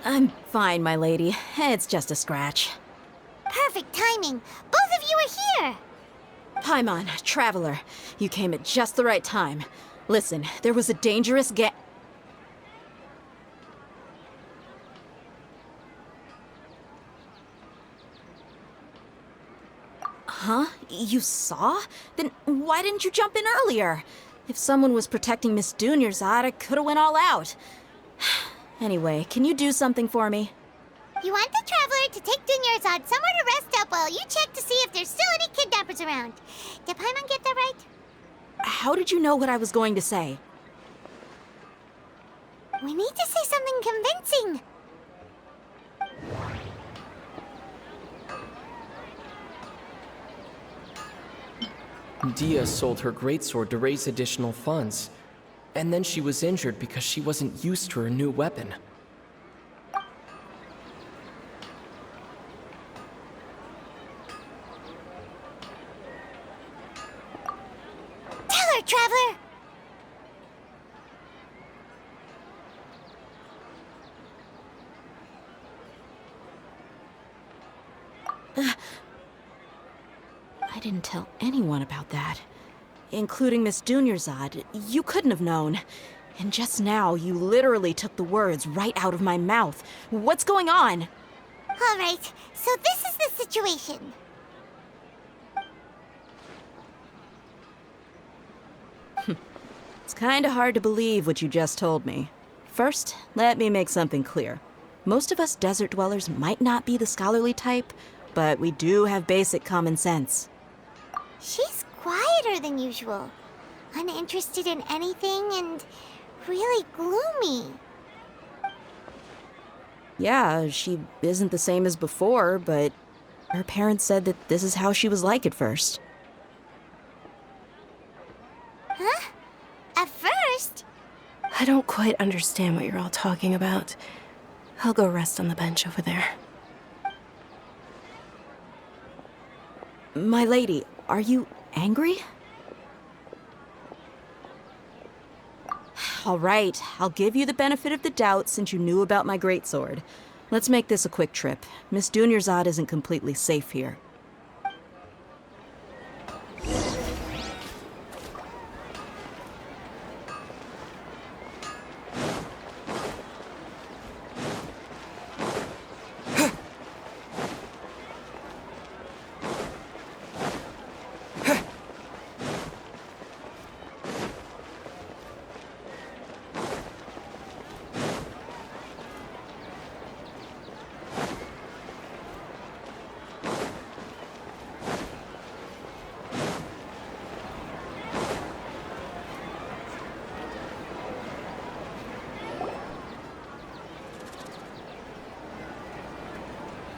I'm fine, my lady. It's just a scratch. Perfect timing. Both of you are here. Paimon, Traveler, you came at just the right time. Listen, there was a dangerous Huh? You saw? Then why didn't you jump in earlier? If someone was protecting Miss Dunyarzad, I could've went all out. Anyway, can you do something for me? You want the Traveler to take Dunyarzad somewhere to rest up while you check to see if there's still any kidnappers around. Did Paimon get that right? How did you know what I was going to say? We need to say something convincing. Dia sold her greatsword to raise additional funds. And then she was injured because she wasn't used to her new weapon. Tell her, Traveler! I didn't tell anyone about that. Including Miss Dunyarzad. You couldn't have known. And just now, you literally took the words right out of my mouth. What's going on? All right, so this is the situation. It's kinda hard to believe what you just told me. First, let me make something clear. Most of us desert dwellers might not be the scholarly type, but we do have basic common sense. She's quieter than usual. Uninterested in anything and really gloomy. Yeah, she isn't the same as before, but her parents said that this is how she was like at first. Huh? At first? I don't quite understand what you're all talking about. I'll go rest on the bench over there. My lady, are you angry? All right, I'll give you the benefit of the doubt since you knew about my greatsword. Let's make this a quick trip. Miss Dunyarzad isn't completely safe here.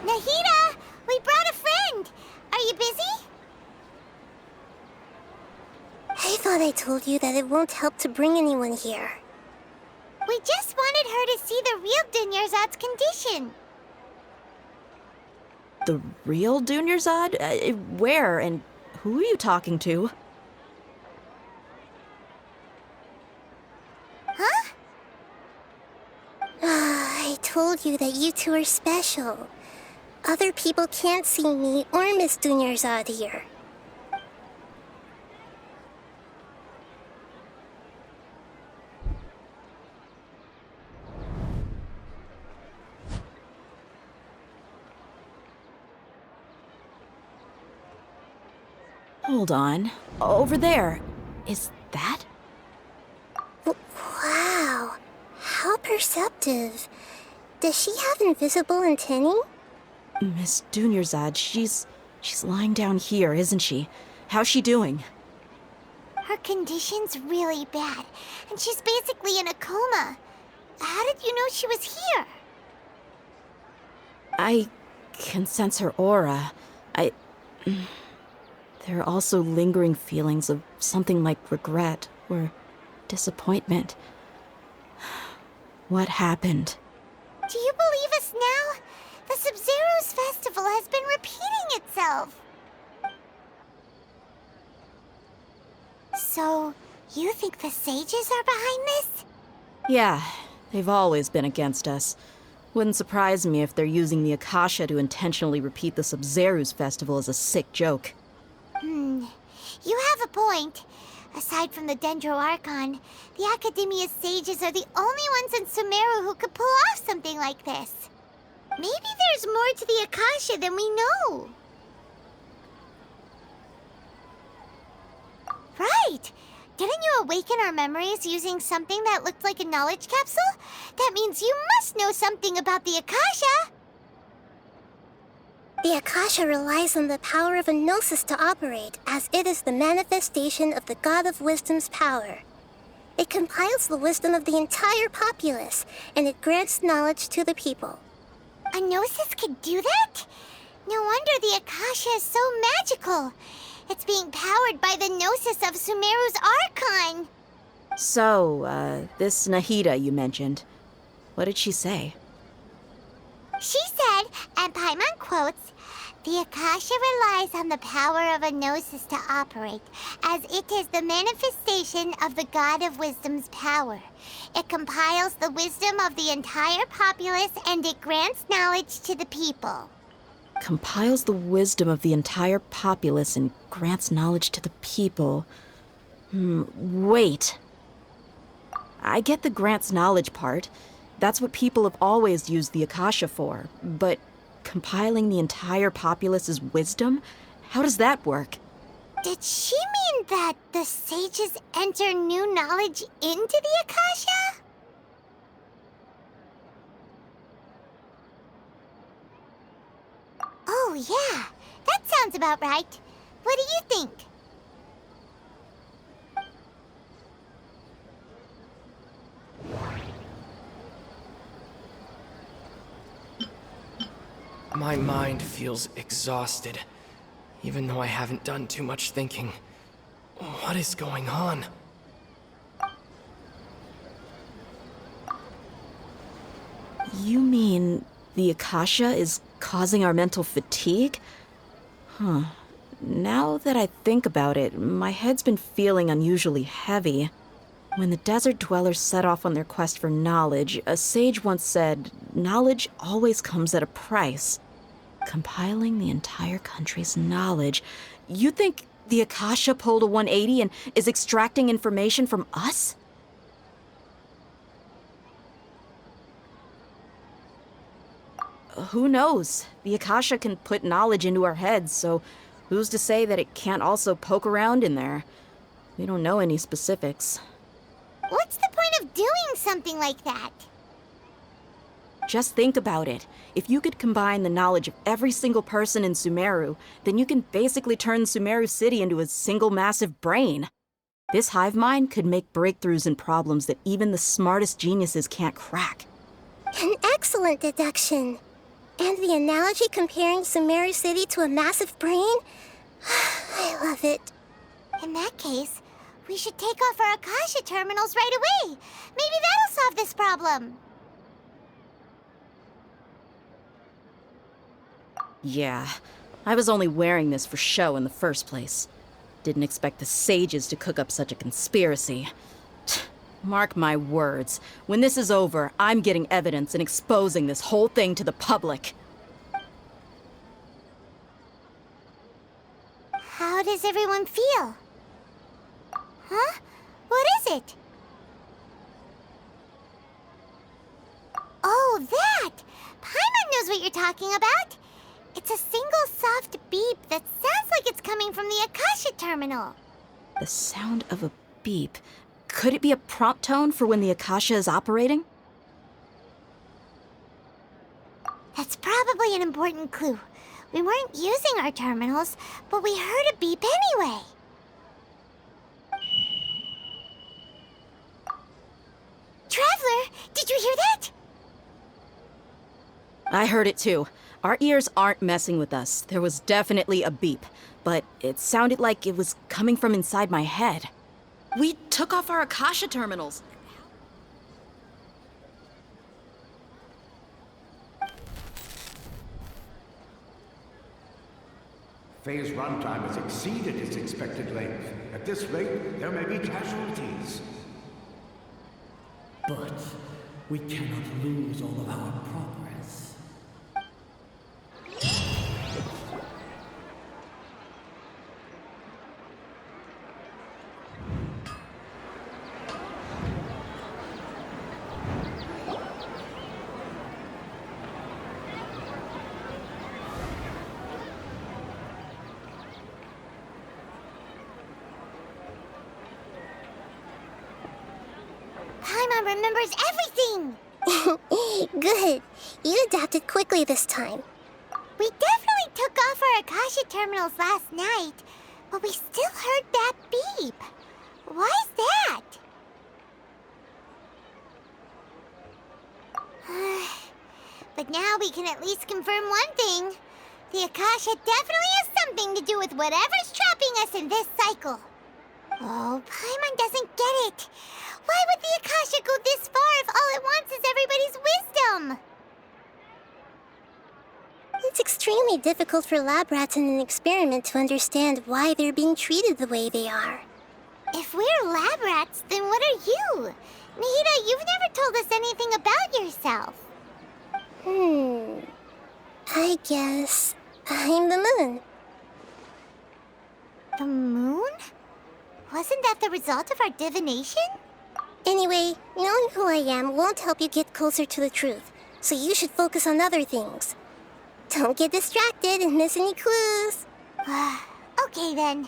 Nahida! We brought a friend! Are you busy? I thought I told you that it won't help to bring anyone here. We just wanted her to see the real Dunyarzad's condition. The real Dunyarzad? Where and who are you talking to? Huh? I told you that you two are special. Other people can't see me or Miss Dunyarzad here. Hold on. Over there. Is that? Wow, how perceptive. Does she have invisible antennae? Miss Dunyarzad, she's lying down here, isn't she? How's she doing? Her condition's really bad, and she's basically in a coma. How did you know she was here? I can sense her aura. There are also lingering feelings of something like regret or disappointment. What happened? Do you believe us now? The Sub-Zero's festival has been repeating itself. So, you think the sages are behind this? Yeah, they've always been against us. Wouldn't surprise me if they're using the Akasha to intentionally repeat the Sub-Zeru's festival as a sick joke. You have a point. Aside from the Dendro Archon, the Academia's sages are the only ones in Sumeru who could pull off something like this. Maybe there's more to the Akasha than we know. Right! Didn't you awaken our memories using something that looked like a knowledge capsule? That means you must know something about the Akasha! The Akasha relies on the power of a gnosis to operate, as it is the manifestation of the God of Wisdom's power. It compiles the wisdom of the entire populace, and it grants knowledge to the people. A gnosis could do that? No wonder the Akasha is so magical. It's being powered by the gnosis of Sumeru's Archon. So, this Nahida you mentioned, what did she say? She said, and Paimon quotes, "The Akasha relies on the power of a gnosis to operate, as it is the manifestation of the God of Wisdom's power. It compiles the wisdom of the entire populace, and it grants knowledge to the people." Compiles the wisdom of the entire populace and grants knowledge to the people. Wait. I get the grants knowledge part. That's what people have always used the Akasha for. But compiling the entire populace's wisdom? How does that work? Did she mean that the sages enter new knowledge into the Akasha? Oh, yeah. That sounds about right. What do you think? My mind feels exhausted, even though I haven't done too much thinking. What is going on? You mean the Akasha is causing our mental fatigue? Huh. Now that I think about it, my head's been feeling unusually heavy. When the desert dwellers set off on their quest for knowledge, a sage once said, knowledge always comes at a price. Compiling the entire country's knowledge. You think the Akasha pulled a 180 and is extracting information from us? Who knows? The Akasha can put knowledge into our heads, so who's to say that it can't also poke around in there? We don't know any specifics. What's the point of doing something like that? Just think about it. If you could combine the knowledge of every single person in Sumeru, then you can basically turn Sumeru City into a single massive brain. This hive mind could make breakthroughs in problems that even the smartest geniuses can't crack. An excellent deduction. And the analogy comparing Sumeru City to a massive brain? I love it. In that case, we should take off our Akasha terminals right away. Maybe that'll solve this problem. Yeah, I was only wearing this for show in the first place. Didn't expect the sages to cook up such a conspiracy. Mark my words, when this is over, I'm getting evidence and exposing this whole thing to the public. How does everyone feel? Huh? What is it? Oh, that! Paimon knows what you're talking about. It's a single soft beep that sounds like it's coming from the Akasha terminal. The sound of a beep. Could it be a prompt tone for when the Akasha is operating? That's probably an important clue. We weren't using our terminals, but we heard a beep anyway. Traveler, did you hear that? I heard it too. Our ears aren't messing with us. There was definitely a beep, but it sounded like it was coming from inside my head. We took off our Akasha terminals. Phase runtime has exceeded its expected length. At this rate, there may be casualties. But we cannot lose all of our progress. Paimon remembers everything! Good. You adapted quickly this time. We definitely took off our Akasha terminals last night, but we still heard that beep. Why's that? But now we can at least confirm one thing. The Akasha definitely has something to do with whatever's trapping us in this cycle. Oh, Paimon doesn't get it. Why would the Akasha go this far if all it wants is everybody's wisdom? It's extremely difficult for lab rats in an experiment to understand why they're being treated the way they are. If we're lab rats, then what are you? Nahida, you've never told us anything about yourself. I guess I'm the moon. The moon? Wasn't that the result of our divination? Anyway, knowing who I am won't help you get closer to the truth, so you should focus on other things. Don't get distracted and miss any clues. Okay then.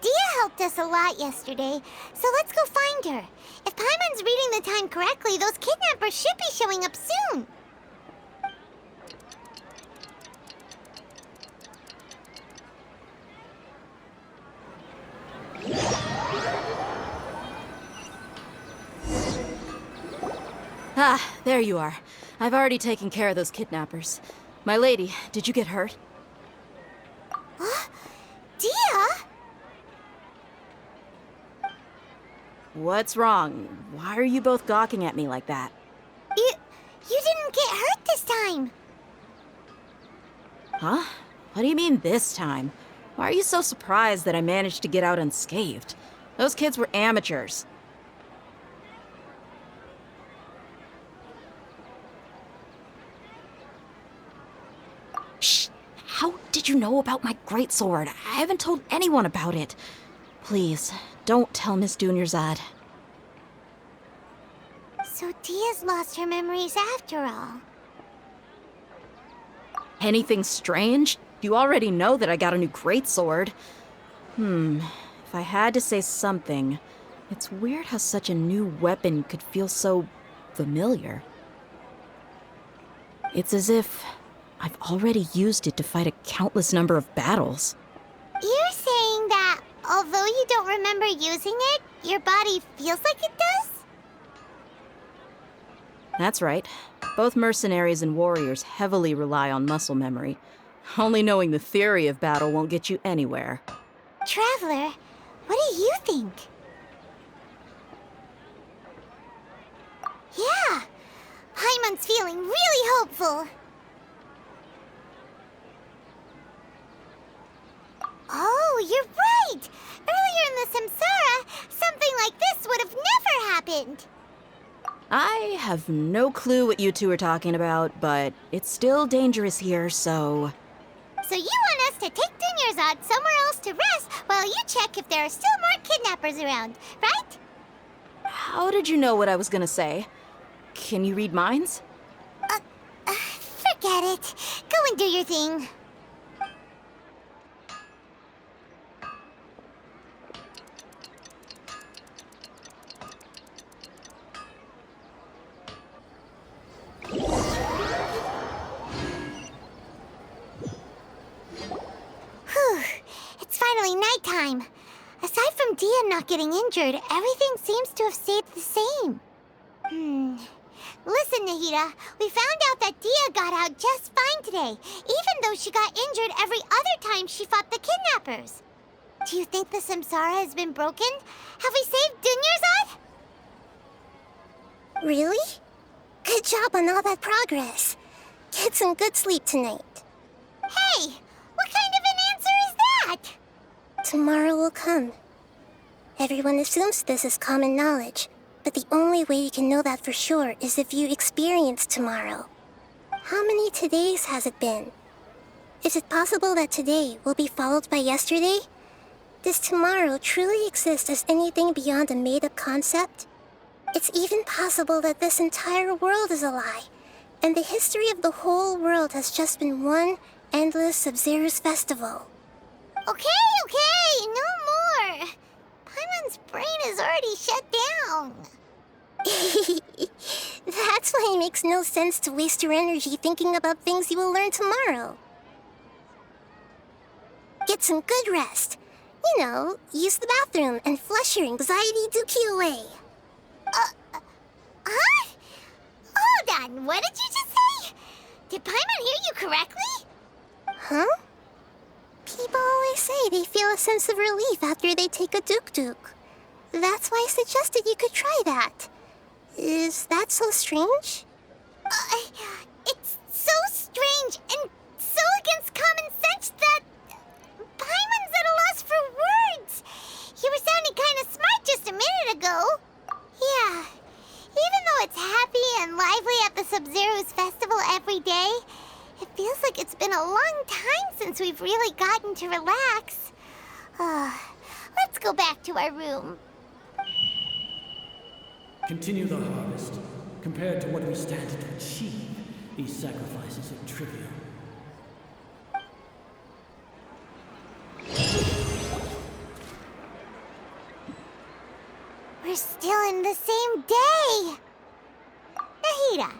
Dia helped us a lot yesterday, so let's go find her. If Paimon's reading the time correctly, those kidnappers should be showing up soon. Ah, there you are. I've already taken care of those kidnappers. My lady, did you get hurt? Dia? What's wrong? Why are you both gawking at me like that? You didn't get hurt this time. Huh? What do you mean this time? Why are you so surprised that I managed to get out unscathed? Those kids were amateurs. Shh! How did you know about my greatsword? I haven't told anyone about it. Please, don't tell Miss Dunyarzad. So Dia's lost her memories after all. Anything strange? You already know that I got a new greatsword. If I had to say something, it's weird how such a new weapon could feel so familiar. It's as if I've already used it to fight a countless number of battles. You're saying that although you don't remember using it, your body feels like it does? That's right. Both mercenaries and warriors heavily rely on muscle memory. Only knowing the theory of battle won't get you anywhere. Traveler, what do you think? Yeah, Paimon's feeling really hopeful. Oh, you're right! Earlier in the Samsara, something like this would have never happened. I have no clue what you two are talking about, but it's still dangerous here, so... So you want us to take Dunyarzad somewhere else to rest while you check if there are still more kidnappers around, right? How did you know what I was gonna say? Can you read minds? Forget it. Go and do your thing. Whew. It's finally nighttime. Aside from Dia not getting injured, everything seems to have stayed the same. Listen, Nahida, we found out that Dia got out just fine today, even though she got injured every other time she fought the kidnappers. Do you think the Samsara has been broken? Have we saved Dunyarzad? Really? Good job on all that progress. Get some good sleep tonight. Hey, what kind of an answer is that? Tomorrow will come. Everyone assumes this is common knowledge, but the only way you can know that for sure is if you experience tomorrow. How many todays has it been? Is it possible that today will be followed by yesterday? Does tomorrow truly exist as anything beyond a made-up concept? It's even possible that this entire world is a lie, and the history of the whole world has just been one endless Sub-Zero's festival. Okay, no more. Paimon's brain is already shut down. That's why it makes no sense to waste your energy thinking about things you will learn tomorrow. Get some good rest. You know, use the bathroom and flush your anxiety dookie away. Huh? Hold on, what did you just say? Did Paimon hear you correctly? Huh? People always say they feel a sense of relief after they take a duk-duk. That's why I suggested you could try that. Is that so strange? It's so strange and so against common sense that Paimon's at a loss for words. You were sounding kind of smart just a minute ago. Yeah, even though it's happy and lively at the Sub-Zero's festival every day, it feels like it's been a long time since we've really gotten to relax. Let's go back to our room. Continue the harvest. Compared to what we stand to achieve, these sacrifices are trivial. We're still in the same day! Nahida,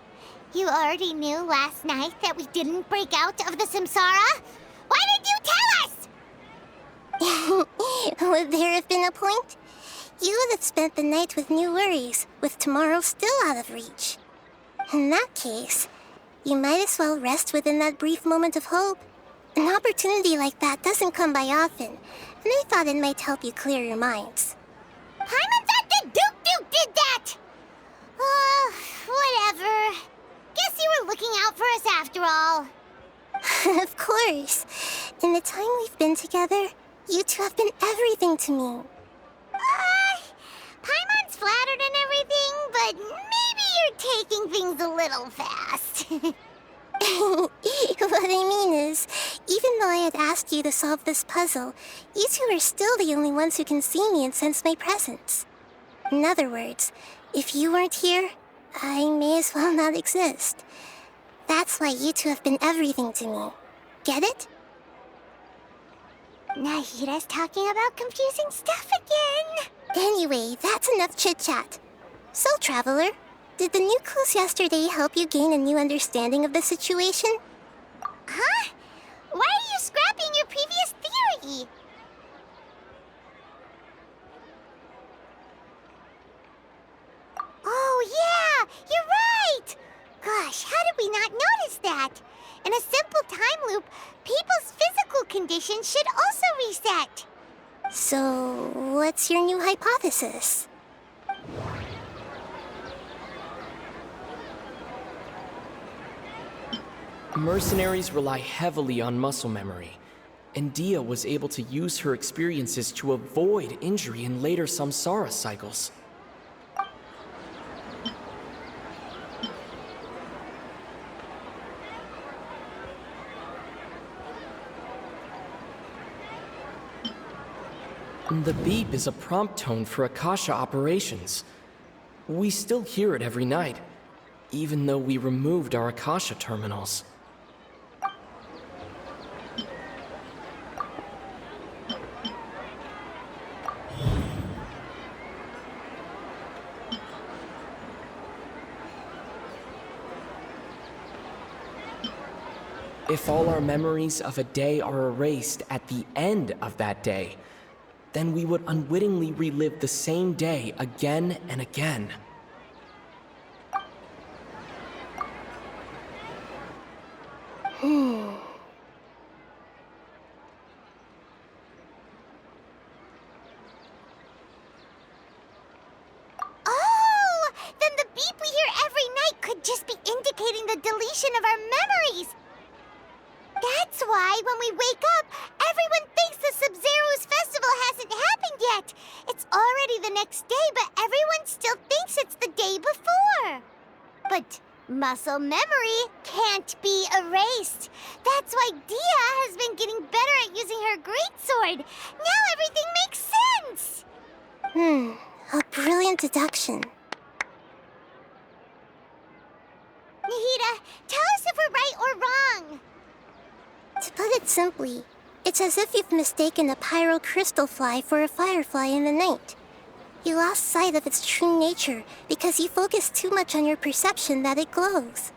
you already knew last night that we didn't break out of the Samsara? Why did you tell us? Would there have been a point? You would have spent the night with new worries, with tomorrow still out of reach. In that case, you might as well rest within that brief moment of hope. An opportunity like that doesn't come by often, and I thought it might help you clear your minds. Paimon thought the Duke did that! Whatever. Guess you were looking out for us after all. Of course. In the time we've been together, you two have been everything to me. Paimon's flattered and everything, but maybe you're taking things a little fast. What I mean is, even though I had asked you to solve this puzzle, you two are still the only ones who can see me and sense my presence. In other words, if you weren't here, I may as well not exist. That's why you two have been everything to me. Get it? Nahida's talking about confusing stuff again. Anyway, that's enough chit-chat. So, Traveler, did the new clues yesterday help you gain a new understanding of the situation? Huh? Why are you scrapping your previous theory? Oh, yeah! You're right! Gosh, how did we not notice that? In a simple time loop, people's physical condition should also reset. So, what's your new hypothesis? Mercenaries rely heavily on muscle memory, and Dia was able to use her experiences to avoid injury in later samsara cycles. The beep is a prompt tone for Akasha operations. We still hear it every night, even though we removed our Akasha terminals. If all our memories of a day are erased at the end of that day, then we would unwittingly relive the same day again and again. Oh! Then the beep we hear every night could just be indicating the deletion of our memories. That's why when we wake up, everyone thinks the Sub-Zero's festival hasn't happened yet. It's already the next day, but everyone still thinks it's the day before. But muscle memory can't be erased. That's why Dia has been getting better at using her greatsword. Now everything makes sense. A brilliant deduction. Nahida, tell us if we're right or wrong. To put it simply, it's as if you've mistaken a pyro crystal fly for a firefly in the night. You lost sight of its true nature because you focused too much on your perception that it glows.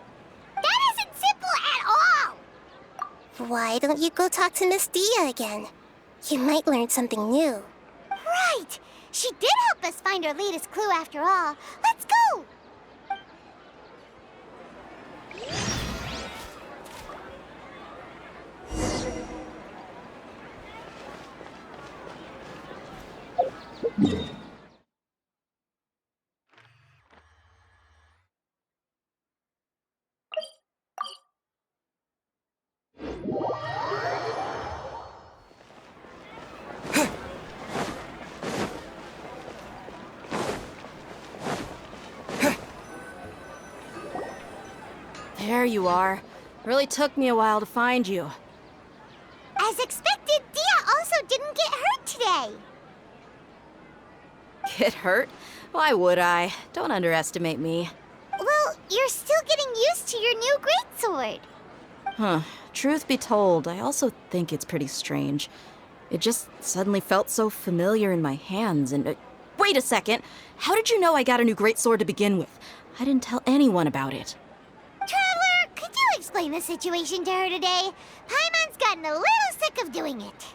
That isn't simple at all! Why don't you go talk to Miss Dia again? You might learn something new. Right! She did help us find our latest clue after all. Let's go! There you are. Really took me a while to find you. As expected, Dia also didn't get hurt today. Get hurt? Why would I? Don't underestimate me. Well, you're still getting used to your new greatsword. Huh. Truth be told, I also think it's pretty strange. It just suddenly felt so familiar in my hands and... wait a second! How did you know I got a new greatsword to begin with? I didn't tell anyone about it. Traveler, could you explain the situation to her today? Paimon's gotten a little sick of doing it.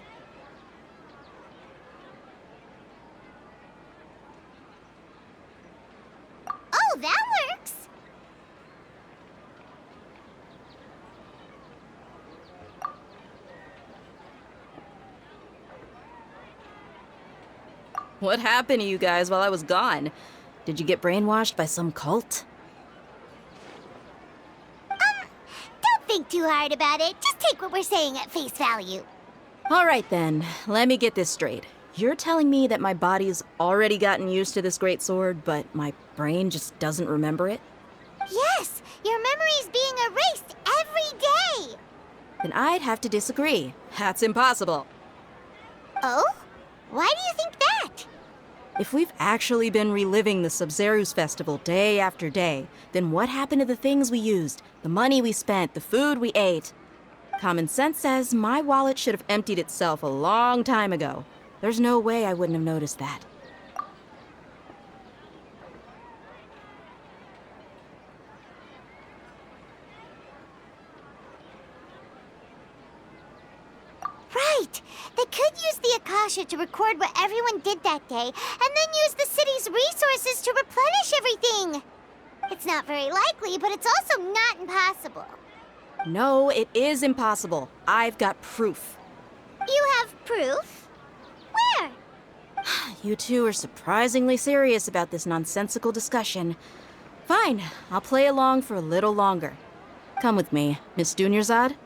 Oh, that works! What happened to you guys while I was gone? Did you get brainwashed by some cult? Don't think too hard about it. Just take what we're saying at face value. All right then, let me get this straight. You're telling me that my body's already gotten used to this greatsword, but my brain just doesn't remember it? Yes, your memory's being erased every day. Then I'd have to disagree. That's impossible. Oh? Why do you think that? If we've actually been reliving the Sub-Zeru's festival day after day, then what happened to the things we used, the money we spent, the food we ate? Common sense says my wallet should have emptied itself a long time ago. There's no way I wouldn't have noticed that. Right! They could use the Akasha to record what everyone did that day, and then use the city's resources to replenish everything! It's not very likely, but it's also not impossible. No, it is impossible. I've got proof. You have proof? Where? You two are surprisingly serious about this nonsensical discussion. Fine, I'll play along for a little longer. Come with me, Miss Dunyarzad.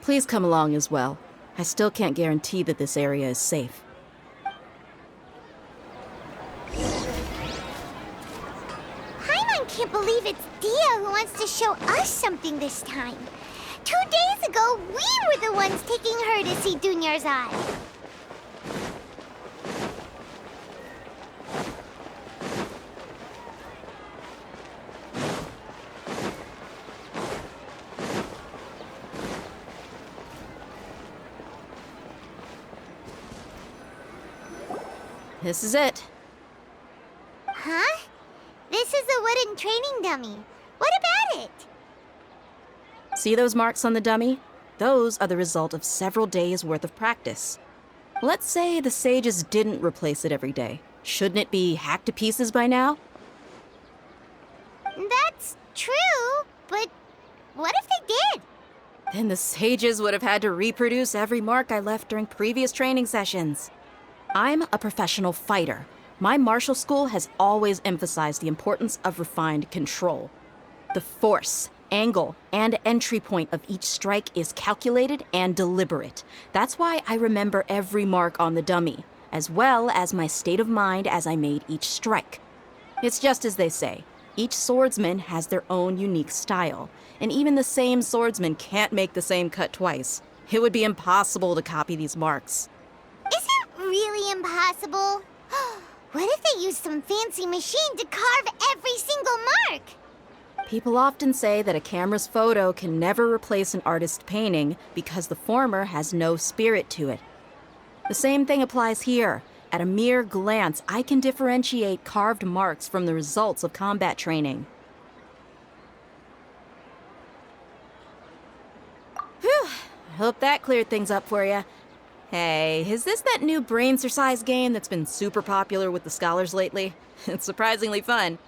Please come along as well. I still can't guarantee that this area is safe. Paimon can't believe it's Dia who wants to show us something this time. 2 days ago, we were the ones taking her to see Dunyarzad. This is it. Huh? This is a wooden training dummy. What about it? See those marks on the dummy? Those are the result of several days' worth of practice. Let's say the sages didn't replace it every day. Shouldn't it be hacked to pieces by now? That's true, but what if they did? Then the sages would have had to reproduce every mark I left during previous training sessions. I'm a professional fighter. My martial school has always emphasized the importance of refined control. The force, angle, and entry point of each strike is calculated and deliberate. That's why I remember every mark on the dummy, as well as my state of mind as I made each strike. It's just as they say, each swordsman has their own unique style, and even the same swordsman can't make the same cut twice. It would be impossible to copy these marks. Is it really impossible? What if they used some fancy machine to carve every single mark? People often say that a camera's photo can never replace an artist's painting because the former has no spirit to it. The same thing applies here. At a mere glance, I can differentiate carved marks from the results of combat training. Whew, I hope that cleared things up for you. Hey, is this that new brain exercise game that's been super popular with the scholars lately? It's surprisingly fun.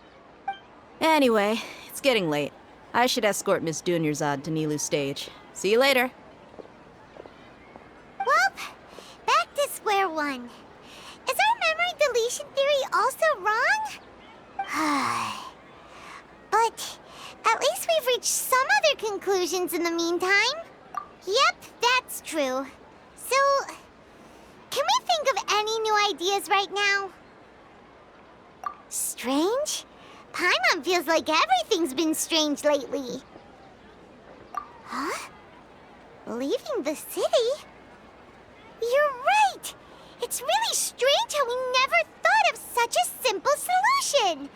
Anyway, it's getting late. I should escort Miss Dunyarzad to Nilu's stage. See you later. Well, back to square one. Is our memory deletion theory also wrong? But at least we've reached some other conclusions in the meantime. Yep, that's true. So, can we think of any new ideas right now? Strange? Paimon feels like everything's been strange lately. Huh? Leaving the city? You're right! It's really strange how we never thought of such a simple solution!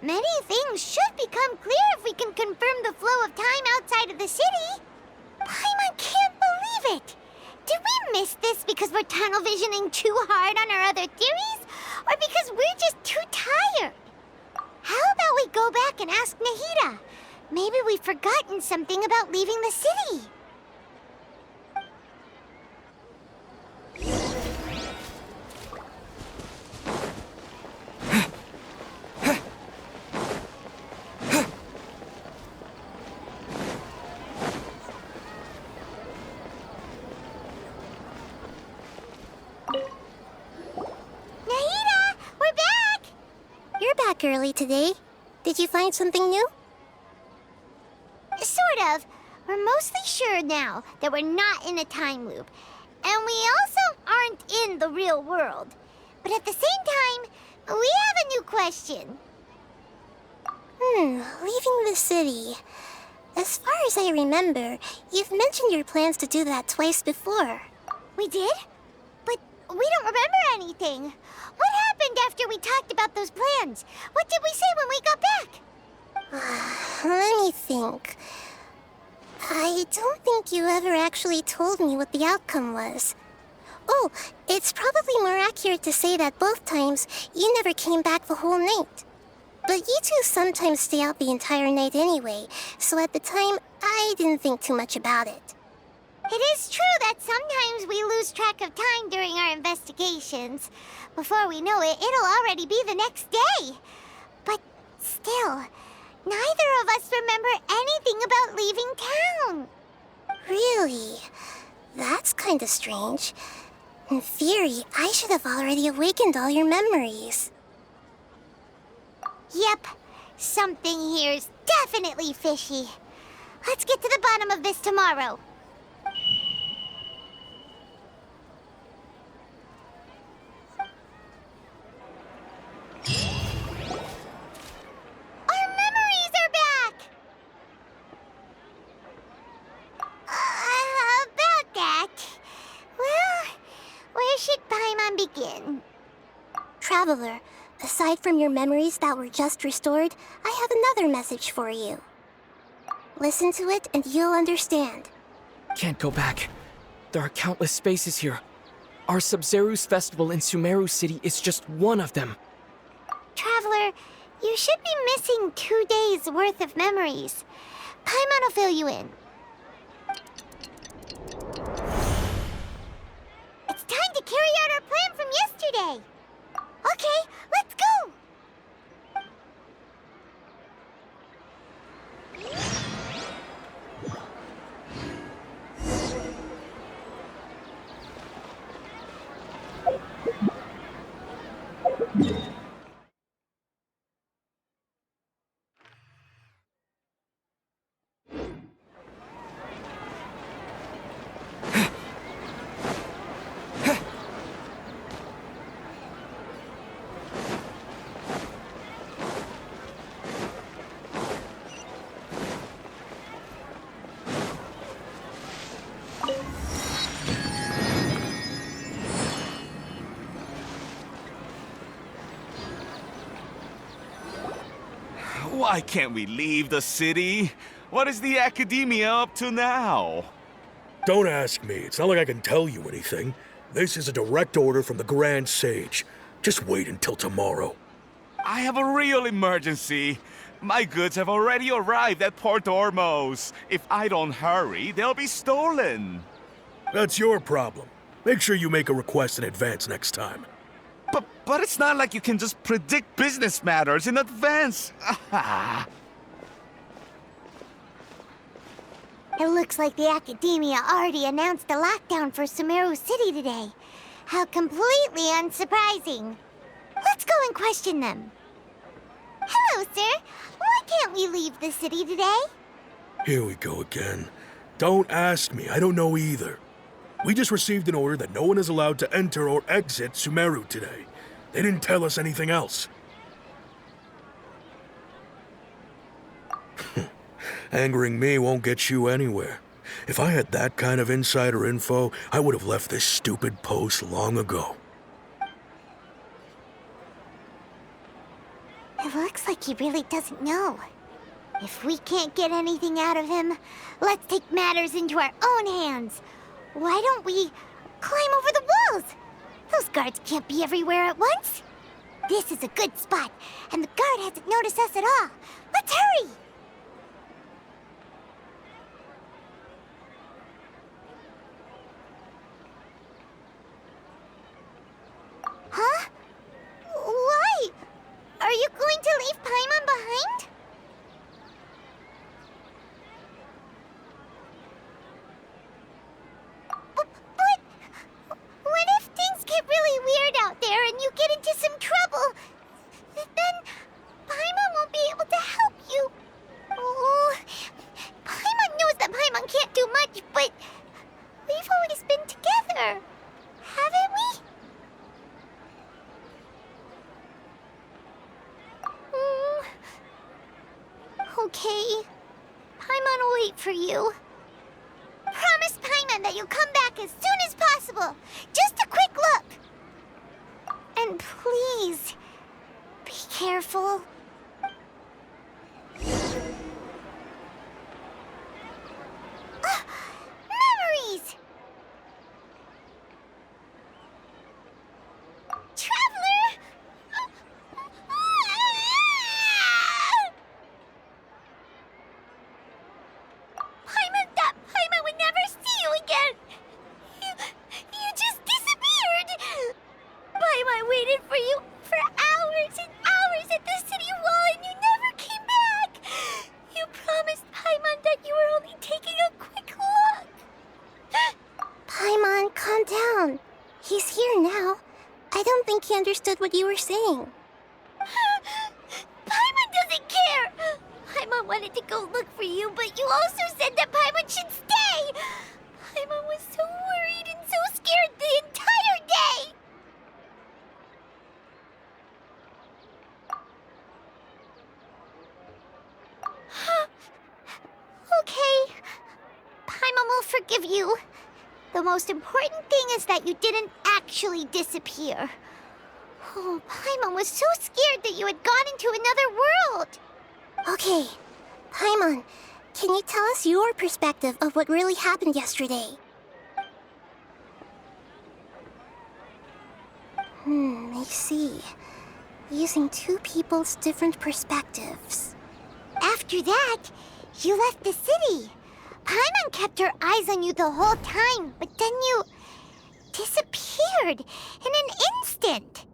Many things should become clear if we can confirm the flow of time outside of the city. Paimon can't believe it! Did we miss this because we're tunnel visioning too hard on our other theories? Or because we're just too tired? How about we go back and ask Nahida? Maybe we've forgotten something about leaving the city. Nahida, we're back! You're back early today. Did you find something new? Sort of. We're mostly sure now that we're not in a time loop. And we also aren't in the real world. But at the same time, we have a new question. Leaving the city. As far as I remember, you've mentioned your plans to do that twice before. We did? But we don't remember anything. What happened after we talked about those plans? What did we say when we got back? Let me think. I don't think you ever actually told me what the outcome was. Oh, it's probably more accurate to say that both times you never came back the whole night. But you two sometimes stay out the entire night anyway, so at the time, I didn't think too much about it. It is true that sometimes we lose track of time during our investigations. Before we know it, it'll already be the next day. But still, neither of us remember anything about leaving town. Really? That's kinda strange. In theory, I should have already awakened all your memories. Yep, something here's definitely fishy. Let's get to the bottom of this tomorrow. Our memories are back! About that. Well, where should Paimon begin? Traveler, aside from your memories that were just restored, I have another message for you. Listen to it and you'll understand. Can't go back. There are countless spaces here. Our Sub-Zeru's festival in Sumeru City is just one of them. Traveler, you should be missing 2 days worth of memories. Paimon will fill you in. It's time to carry out our plan from yesterday. Okay, let's go! Why can't we leave the city? What is the Academia up to now? Don't ask me. It's not like I can tell you anything. This is a direct order from the Grand Sage. Just wait until tomorrow. I have a real emergency. My goods have already arrived at Port Ormos. If I don't hurry, they'll be stolen. That's your problem. Make sure you make a request in advance next time. But it's not like you can just predict business matters in advance. It looks like the Academia already announced a lockdown for Sumeru City today. How completely unsurprising. Let's go and question them. Hello, sir. Why can't we leave the city today? Here we go again. Don't ask me, I don't know either. We just received an order that no one is allowed to enter or exit Sumeru today. They didn't tell us anything else. Angering me won't get you anywhere. If I had that kind of insider info, I would have left this stupid post long ago. It looks like he really doesn't know. If we can't get anything out of him, let's take matters into our own hands. Why don't we climb over the walls? Those guards can't be everywhere at once. This is a good spot, and the guard hasn't noticed us at all. Let's hurry! Huh? Why? Are you going to leave Paimon behind? But what if things get really weird out there and you get into some trouble? Then Paimon won't be able to help you. Oh, Paimon knows that Paimon can't do much, but we've always been together, haven't we? Okay. Paimon will wait for you. Promise Paimon that you'll come back as soon as possible. Just a quick look. And please, be careful. Memories! Traveler! Paimon would never see you again! You just disappeared! Paimon waited for you for hours and hours at the city wall and you never came back! You promised Paimon that you were only taking a quick look! Paimon, calm down. He's here now. I don't think he understood what you were saying. Paimon doesn't care! Paimon wanted to go look for you, but you also said that Paimon should stay! Paimon was so worried and so scared the entire day! Okay. Paimon will forgive you. The most important thing is that you didn't actually disappear. Oh, Paimon was so scared that you had gone into another world! Okay, Paimon, can you tell us your perspective of what really happened yesterday? I see. Using two people's different perspectives. After that, you left the city. Paimon kept her eyes on you the whole time, but then you disappeared in an instant.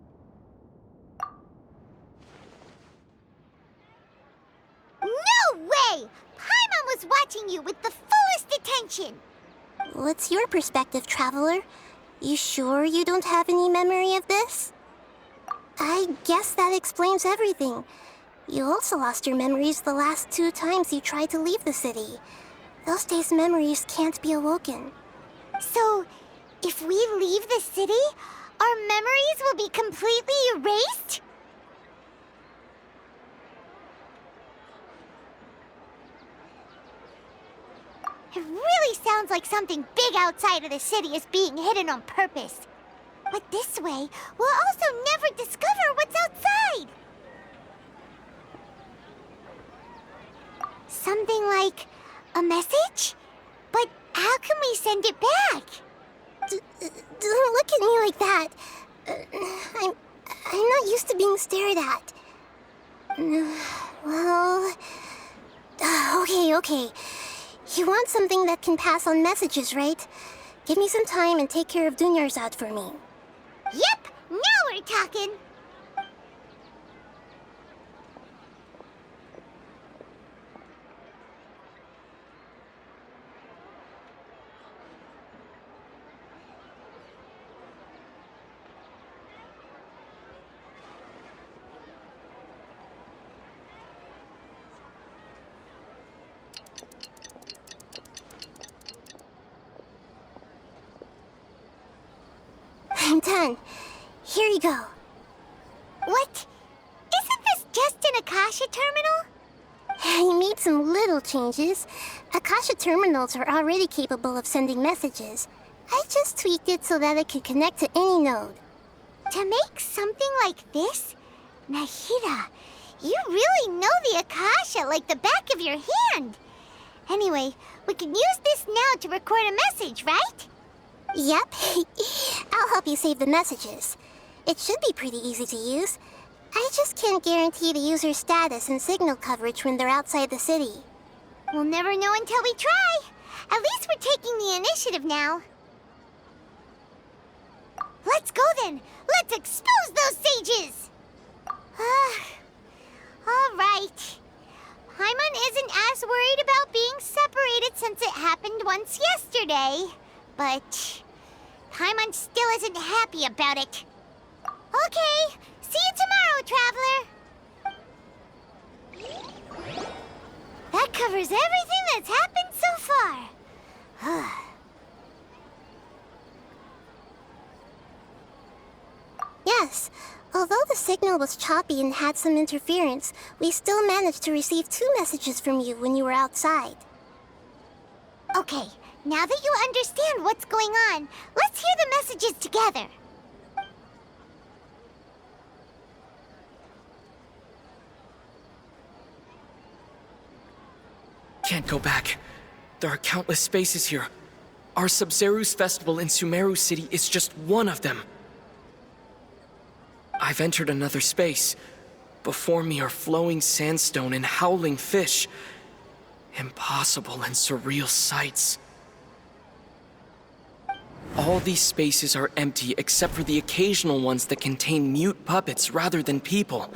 No way! Paimon was watching you with the fullest attention. What's your perspective, Traveler? You sure you don't have any memory of this? I guess that explains everything. You also lost your memories the last 2 times you tried to leave the city. Those days' memories can't be awoken. So, if we leave the city, our memories will be completely erased? It really sounds like something big outside of the city is being hidden on purpose. But this way, we'll also never discover what's outside. Something like a message? But how can we send it back? Don't look at me like that. I'm not used to being stared at. Well... Okay. You want something that can pass on messages, right? Give me some time and take care of Dunyarzad for me. Yep, now we're talking. I'm done. Here you go. What? Isn't this just an Akasha terminal? I made some little changes. Akasha terminals are already capable of sending messages. I just tweaked it so that it could connect to any node. To make something like this? Nahida, you really know the Akasha like the back of your hand. Anyway, we can use this now to record a message, right? Yep. I'll help you save the messages. It should be pretty easy to use. I just can't guarantee the user's status and signal coverage when they're outside the city. We'll never know until we try. At least we're taking the initiative now. Let's go then. Let's expose those sages. All right. Paimon isn't as worried about being separated since it happened once yesterday. But Paimon still isn't happy about it. Okay, see you tomorrow, Traveler. That covers everything that's happened so far. Yes. Although the signal was choppy and had some interference, we still managed to receive 2 messages from you when you were outside. Okay, now that you understand what's going on, let's hear the messages together. Can't go back. There are countless spaces here. Our Sub-Zeru's festival in Sumeru City is just one of them. I've entered another space. Before me are flowing sandstone and howling fish. Impossible and surreal sights. All these spaces are empty except for the occasional ones that contain mute puppets rather than people.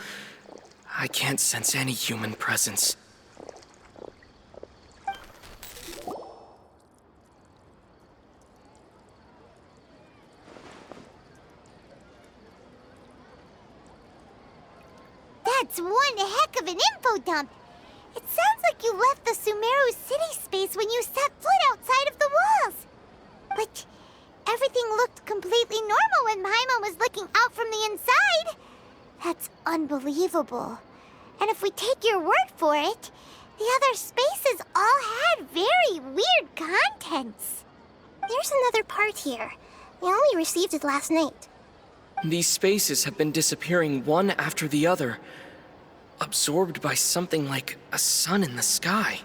I can't sense any human presence. That's one heck of an info dump. It sounds like you left the Sumeru city space when you set foot outside of the walls. But everything looked completely normal when Paimon was looking out from the inside. That's unbelievable. And if we take your word for it, the other spaces all had very weird contents. There's another part here. We only received it last night. These spaces have been disappearing one after the other, absorbed by something like a sun in the sky.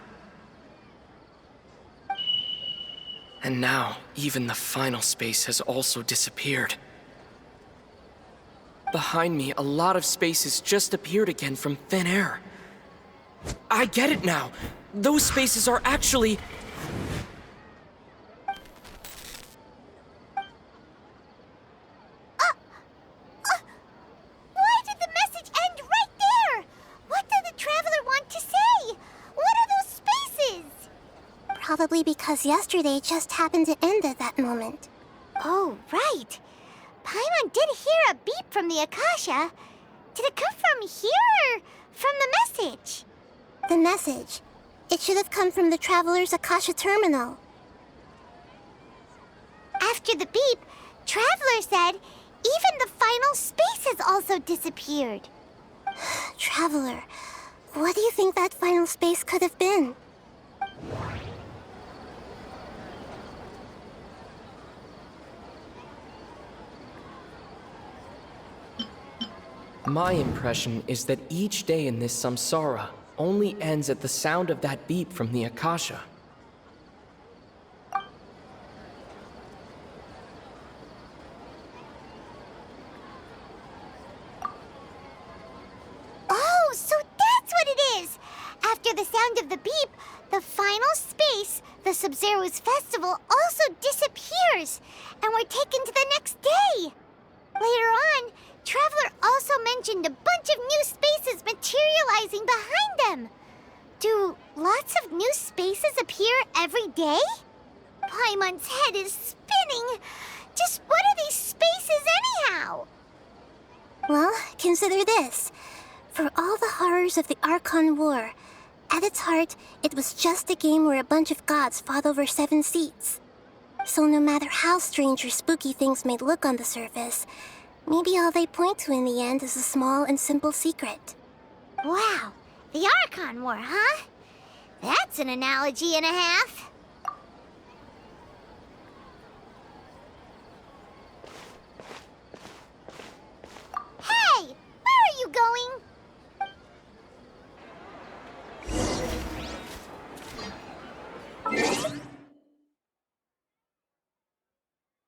And now, even the final space has also disappeared. Behind me, a lot of spaces just appeared again from thin air. I get it now! Those spaces are actually... Why did the message end right there? What did the Traveler want to say? What are those spaces? Probably because yesterday just happened to end at that moment. Oh, right. Paimon did hear a beep from the Akasha. Did it come from here or from the message? The message. It should have come from the Traveler's Akasha terminal. After the beep, Traveler said even the final spaces also disappeared. Traveler, what do you think that final space could have been? My impression is that each day in this samsara only ends at the sound of that beep from the Akasha. the sound of the beep, the final space, the Sub-Zero's festival, also disappears, and we're taken to the next day. Later on, Traveler also mentioned a bunch of new spaces materializing behind them. Do lots of new spaces appear every day? Paimon's head is spinning. Just what are these spaces anyhow? Well, consider this. For all the horrors of the Archon War, at its heart, it was just a game where a bunch of gods fought over 7 seats. So no matter how strange or spooky things may look on the surface, maybe all they point to in the end is a small and simple secret. Wow, the Archon War, huh? That's an analogy and a half.